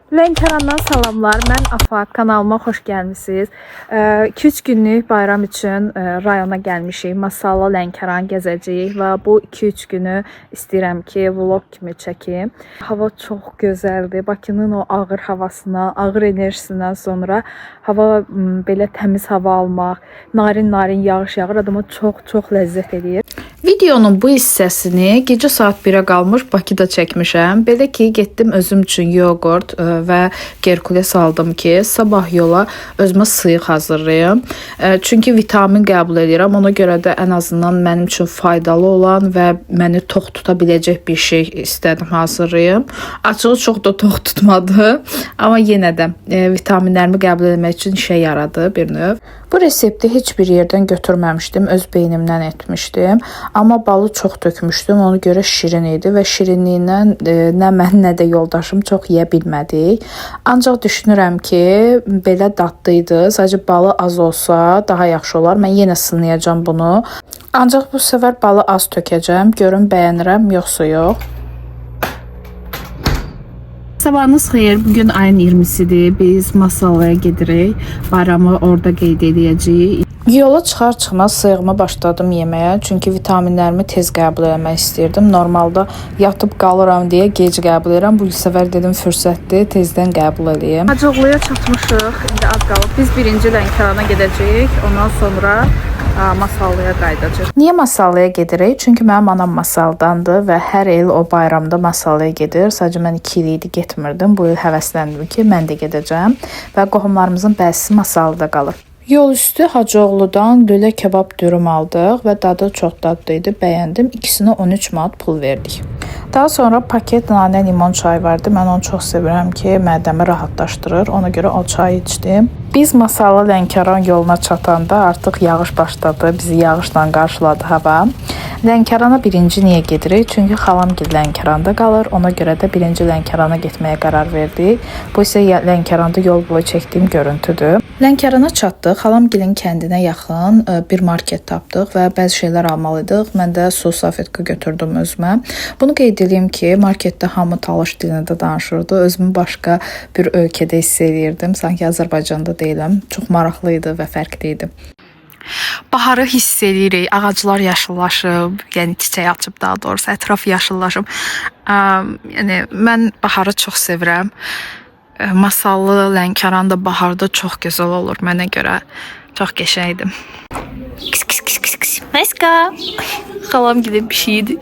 Lənkərandan salamlar. Mən Afaq, kanalıma xoş gəlmisiniz. 2-3 günlük bayram üçün rayona gəlmişik. Masallı Lənkəran gəzəcəyik və bu 2-3 günü istəyirəm ki, vlog kimi çəkim. Hava çox gözəldir. Bakının o ağır havasından, ağır enerjisindən sonra hava belə təmiz hava almaq, narin-narin yağış yağır, adama çox ləzzət eləyir. Videonun bu hissəsini gecə saat 1-ə qalmış Bakıda çəkmişəm. Belə ki, getdim özüm üçün yoğurt və Gerkules aldım ki, sabah yola özümə sıyıq hazırlayım. Çünki vitamin qəbul edirəm. Ona görə də ən azından mənim üçün faydalı olan və məni tox tuta biləcək bir şey istədim hazırlayım. Açığı çox da tox tutmadı. Amma yenə də vitaminlərimi qəbul etmək üçün işə yaradı bir növ. Bu resepti heç bir yerdən götürməmişdim. Öz beynimdən etmişdim. Amma balı çox dökmüşdüm. Ona görə şirin idi və şirinliyindən nə mən, nə də yoldaşım çox yeyə bilmədik. Ancaq düşünürəm ki, belə dadlı idi. Sadəcə balı az olsa daha yaxşı olar. Mən yenə sınayacağam bunu. Ancaq bu səfər balı az tökəcəm. Görün bəyənirəm, yoxsa yox. Sabahınız xeyir. Bugün ayın 20-sidir. Biz Masallaya gedirik. Bayramı orada qeyd edəcəyik. Yola çıxar-çıxmaz sıyığıma başladım yeməyə. Çünki vitaminlərimi tez qəbul etmək istirdim. Normalda yatıb qalıram deyə gec qəbul edirəm. Bu səfər dedim fürsətdir, tezdən qəbul edeyim. Hacıqlıya çatmışıq. İndi az qalıb. Biz birinci Lənkərana gedəcəyik. Ondan sonra Masallaya qayıdacağıq. Niyə Masallaya gedirik? Çünki mənim anam Masaldandır və hər il o bayramda Masallaya gedir. Sadəcə mən 2 il idi getmirdim. Bu il həvəsləndim ki, mən də gedəcəm və qohumlarımızın bəzisi Masallıda qalır. Yol üstü Hacıoğlu'dan lülə kebab dürüm aldıq və dadı çox dadlı idi, bəyəndim. İkisinə 13 manat pul verdik. Daha sonra paket nanə limon çayı vardı. Mən onu çox sevirəm ki, mədəmi rahatlaşdırır. Ona görə o çayı içdim. Biz Masallı Lənkəran yoluna çatanda artıq yağış başladı. Bizi yağışla qarşıladı hava. Lənkərana birinci niyə gedirik? Çünki xalamgil Lənkəranda qalır. Ona görə də birinci Lənkərana getməyə qərar verdik. Bu isə Lənkəranda yol boyu çəkdiyim görüntüdür. Lənkərana çatdıq. Xalamgilin kəndinə yaxın bir market tapdıq və bəzi şeylər almalıydıq. Mən də sos salfetka götürdüm özümə. Bunu qeyd edeyim ki, marketdə hamı talış dilində danışırdı. Özümü başqa bir ölkədə hiss edirdim. Sanki Azərbaycanda deyiləm. Çox maraqlı idi və fərqli idi. Baharı hiss edirik. Ağaclar yaşıllaşıb, yəni çiçək açıb daha doğrusu, ətraf yaşıllaşıb. Yəni mən baharı çox sevirəm. Masallı Lənkəran da baharda çox gözəl olur mənə görə. Çox qəşəngdir. Kıs. Meska. Xalam gibi bir şeydi.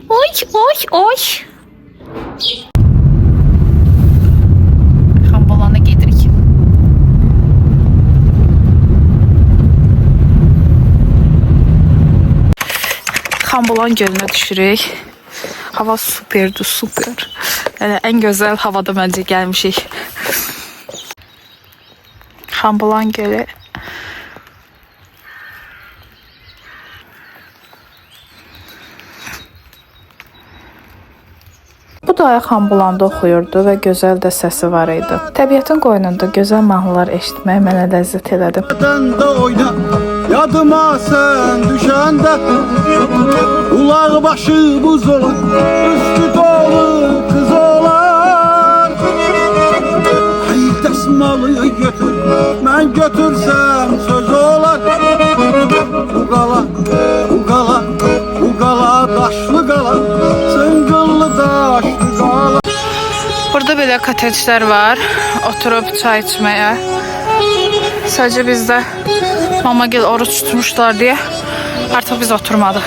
Oy. Xambalana gedirik. Xambalan gölünə düşürük. Hava superdir, super. Yəni, ən gözəl havada məncə gəlmişik. Xambalan gölü. Bu da Xambalanda oxuyurdu və gözəl də səsi var idi. Təbiətin qoynunda gözəl mahnılar eşitmək mənə ləzzət elədi. Yadıma sen düşende Ulağı başı buz olan Üstü dolu kız olan Hayır desmalı götür Ben götürsem söz olan Bu gala Daşlı gala Sıngıllı daşlı gala. Burada belə koteclər var. Oturup çay içməyə. Sadəcə bizdə Mamagil oruç tutmuşlar diye artık biz oturmadık.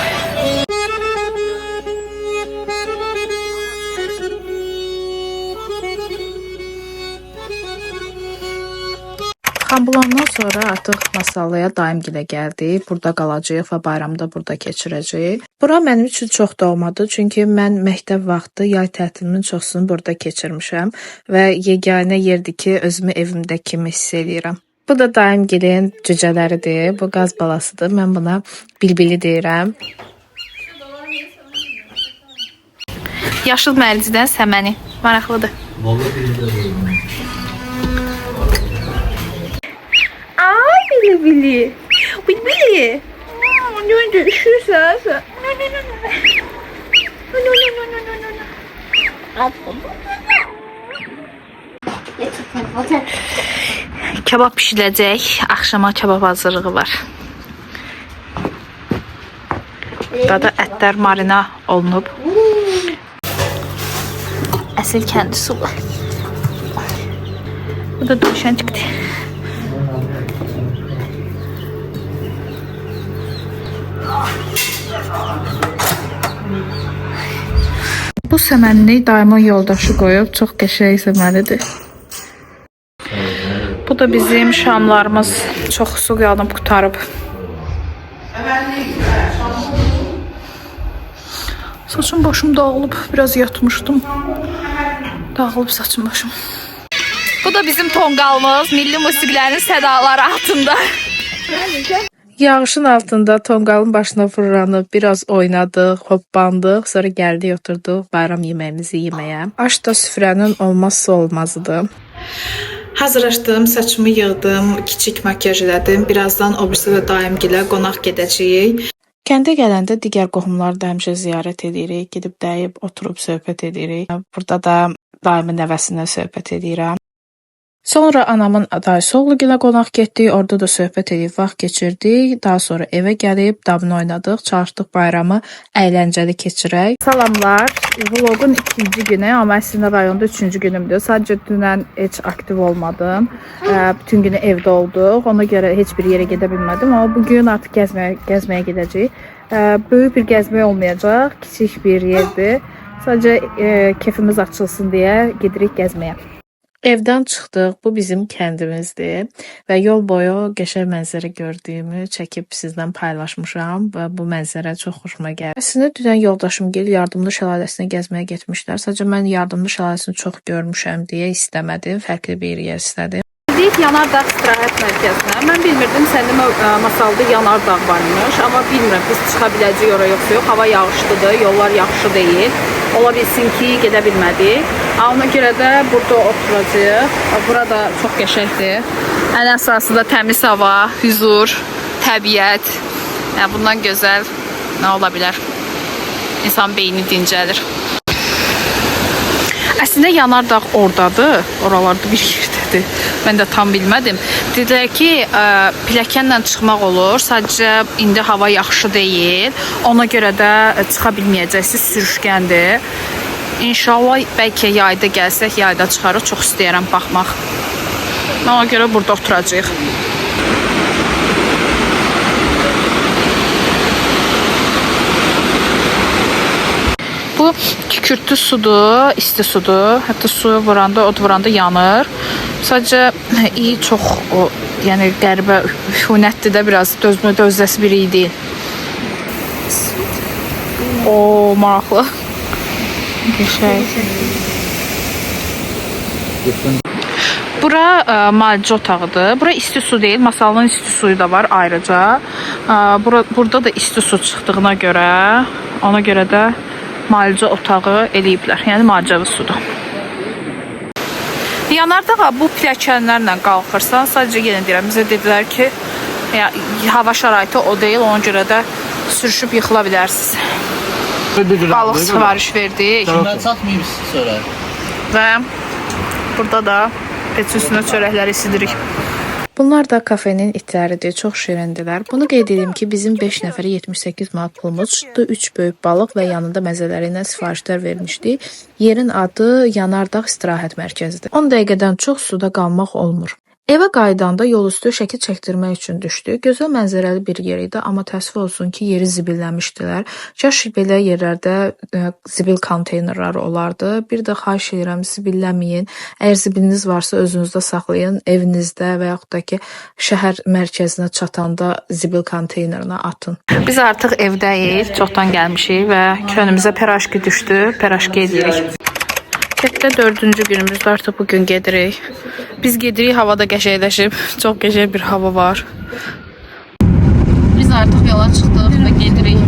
Xambulandan sonra artıq Masallıya daimgilə gəldik. Burada qalacağıq və bayramda burada keçirəcəyik. Bura mənim üçün çox da olmadı. Çünki mən məktəb vaxtı yay tətilimin çoxsunu burada keçirmişəm və yeganə yerdir ki, özümü evimdə kimi hiss edirəm. Bu da daimgilin cücələridir. Bu qaz balasıdır. Mən buna bilbili deyirəm. Yaşıl mərcidən səməni. Maraqlıdır. Ay bili. Bili. Ne üşürsən sən? Kebab pişiriləcək. Axşama kebab hazırlığı var. Burada da ətlər marina olunub. Əsl kəndi sulu. Bu da dövşən çıxdı. Bu səmənli daima yoldaşı qoyub. Çox qəşəng səmənidir. Bu da bizim şamlarımız. Çox su yanıb qutarıb. Saçım başım dağılıb. Biraz yatmışdım. Dağılıb saçım başım. Bu da bizim tonqalımız. Milli musiqilərin sədaları altında. Yağışın altında tonqalın başına fırlanıb, biraz oynadıq, hoppandıq, sonra gəldik, oturduq bayram yeməyimizi yeməyə. Aş da süfrənin olmazsa olmazıdır. Hazırlaşdım, saçımı yığdım, kiçik makyaj elədim. Birazdan o birisi də daimgilə qonaq gedəcəyik. Kəndə gələndə digər qohumları da həmişə ziyarət edirik, gedib dəyib, oturub söhbət edirik. Burada da daimin nəvəsinə söhbət edirəm. Sonra anamın dayısı oğlu gilə qonaq getdik, orada da söhbət edib, vaxt keçirdik. Daha sonra evə gəlib, dabını oynadıq, çalışdıq bayramı əyləncəli keçirək. Salamlar, vlogun ikinci günü, amma əslində rayonda üçüncü günümdür. Sadəcə dünən heç aktiv olmadım, bütün günü evdə olduq, ona görə heç bir yerə gedə bilmədim. Amma bugün artıq gəzməyə gedəcəyik. Böyük bir gəzmək olmayacaq, kiçik bir yerdir. Sadəcə keyfimiz açılsın deyə gedirik gəzməyə. Evdən çıxdıq. Bu bizim kəndimizdir və yol boyu qəşəng mənzərə gördüyümü çəkib sizlə paylaşmışam və bu mənzərə çox xoşuma gəlir. Əslində dünən yoldaşım gəl Yardımlı şəlaləsinə gəzməyə getmişlər. Sadəcə mən Yardımlı şəlaləsini çox görmüşəm deyə istəmədim. Fərqli bir yer istədim. Gidik Yanardağ istirahət mərkəzinə. Mən bilmirdim səndə Masalda Yanardağ varmış, amma bilmirəm biz çıxa biləcəyik ora yoxsa yox. Hava yağışlıdır, yollar yaxşı deyil. Ola bilsin ki, gedə bilmədik. Ona görə də burada oturacağıq. Burada çox qəşəngdir. Ən əsası da təmiz hava, huzur, təbiət. Yəni bundan gözəl nə ola bilər? İnsan beyni dincəlir. Əslində Yanardağ oradadır, oralarda bir yerdədir. Mən də tam bilmədim. Dedilər ki, pilləkənlə çıxmaq olur, sadəcə indi hava yaxşı deyil. Ona görə də çıxa bilməyəcəksiniz, sürüşkəndir. İnşallah bəlkə yayda gəlsək, yayda çıxarıq. Çox istəyirəm baxmaq. Ona görə burada oturacağıq. Bu kükürtlü sudur, isti sudur. Hətta suyu vuranda, od vuranda yanır. Sadəcə iyi çox, yəni qəribə, hünətdir də biraz, dözləsi bir iyi deyil. O, maraqlı. Qəşəng. Bura müalicə otağıdır. Bura isti su deyil, Masalın isti suyu da var ayrıca. Burada da isti su çıxdığına görə, ona görə də müalicə otağı eləyiblər. Yəni müalicəvi sudur. Yanardağa bu pilləkənlərlə qalxırsan, sadəcə yenə deyirəm, bizə dedilər ki, hava şəraiti o deyil, ona görə də sürüşüb yıxıla bilərsiniz. Balıq sifariş verdik. Çatmayıb sonra. Və burada da peç üstünə çörəkləri isidirik. Bunlar da kafenin itləridir, çox şirindilər. Bunu qeyd edim ki, bizim 5 nəfərə 78 manat pulumuz çıxdı, 3 böyük balıq və yanında məzələri ilə sifarişlər vermişdik. Yerin adı Yanardağ istirahət mərkəzidir. 10 dəqiqədən çox suda qalmaq olmur. Evə qayıdanda yol üstü şəkil çəkdirmək üçün düşdük. Gözəl mənzərəli bir yer idi, amma təəssüf olsun ki, yeri zibilləmişdilər. Kaş belə yerlərdə zibil konteynerləri olardı. Bir də xahiş edirəm, zibilləməyin. Əgər zibiliniz varsa özünüzdə saxlayın, evinizdə və yaxud da ki, şəhər mərkəzinə çatanda zibil konteynerinə atın. Biz artıq evdəyik, çoxdan gəlmişik və könlümüzə peraşki düşdü, peraşki edirik. Kətdə 4-cü günümüzdə artıq bugün gedirik. Biz gedirik, havada qəşəngləşib, çox qəşəng bir hava var. Biz artıq yola çıxdıq və gedirik.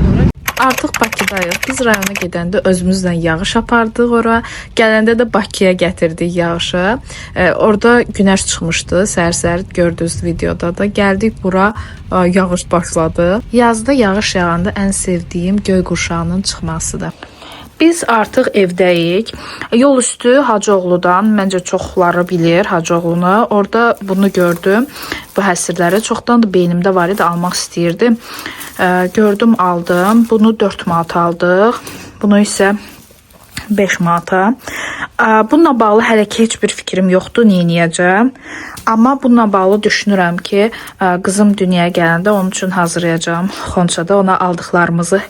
Artıq Bakıdayıq. Biz rayona gedəndə özümüzlə yağış apardıq ora. Gələndə də Bakıya gətirdik yağışı. Orada günəş çıxmışdı. Səhər-səhər gördünüz videoda da. Gəldik bura, yağış başladı. Yazda yağış yağanda ən sevdiyim göy qurşağının çıxmasıdır. Biz artıq evdəyik. Yol üstü Hacıoğludan, məncə çoxları bilir Hacıoğlunu. Orada bunu gördüm. Bu həsirləri çoxdan da beynimdə var idi, almaq istəyirdim. Gördüm, aldım. Bunu 4 manata aldıq. Bunu isə 5 manata. Bununla bağlı hələ ki heç bir fikrim yoxdur, neyniyəcəm. Amma bununla bağlı düşünürəm ki, qızım dünyaya gələndə onun üçün hazırlayacağım. Xonçada ona aldıqlarımızı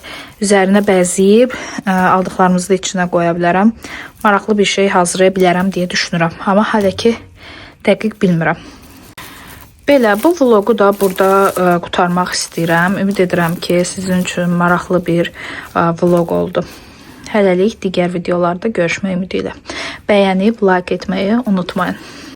üzərinə bəzəyib, aldıqlarımızı da içinə qoya bilərəm. Maraqlı bir şey hazırlaya bilərəm deyə düşünürəm. Amma hələ ki dəqiq bilmirəm. Belə, bu vlogu da burada qutarmaq istəyirəm. Ümid edirəm ki, sizin üçün maraqlı bir vlog oldu. Hələlik digər videolarda görüşmək ümidi ilə. Bəyənib, like etməyi unutmayın.